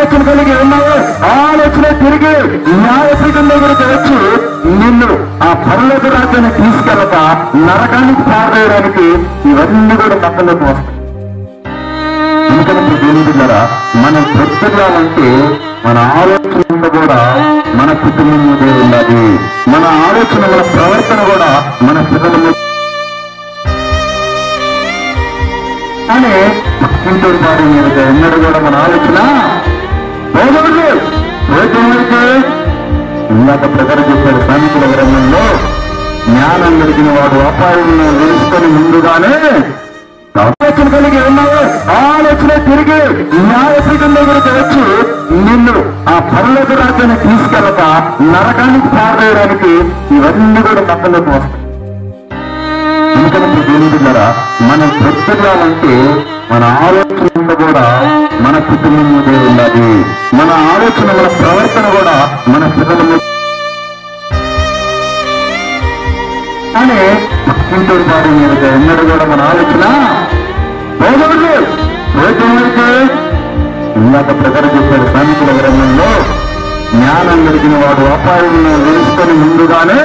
ఆలోచన కలిగి ఉన్నావు, ఆలోచన తిరిగి న్యాయపీఠం దగ్గరికి వచ్చి నిన్ను ఆ పరలోక రాజ్యాన్ని తీసుకెళ్ళక నరకానికి పారవేయడానికి ఇవన్నీ కూడా పక్కలోకి వస్తాయి. ఎందుకంటే దేవుని ద్వారా మనం బ్రతకాలంటే మన ఆలోచన కూడా మన కుటుంబం మీదే ఉన్నది. మన ఆలోచన, మన ప్రవర్తన కూడా మన పిల్లల కానీ పక్కింటూరు వారి మీద ఎన్నడూ కూడా మన ఆలోచన పోగొట్టు పోతే ఇందాక ప్రజలు చెప్పారు సామెతల గ్రంథంలో, జ్ఞానం కలిగిన వాడు అపాయంలో తెలుసుకొని ముందుగానే ఆలోచన కలిగి ఉన్నావు, ఆలోచన తిరిగి న్యాయపీఠం దగ్గరికి వచ్చి నిన్ను ఆ పరలోక రాజ్యాన్ని తీసుకెళ్ళక నరకానికి పారవేయడానికి ఇవన్నీ కూడా పక్కలోకి వస్తాయి. ఎందుకంటే దేవుని ద్వారా మనం బ్రతకాలంటే మన ఆలోచన కూడా మన కుటుంబం మీదే ఉన్నది. మన ఆలోచన, మన ప్రవర్తన కూడా మన పిల్లల మీద. కానీ పక్కింటూరు వారి మీద ఎన్నడూ కూడా మన ఆలోచన పోగొట్టు పోతే ఇందాక ప్రజలు చెప్పారు సామెతల గ్రంథంలో, జ్ఞానం కలిగిన వాడు అపాయంలో తెలుసుకొని ముందుగానే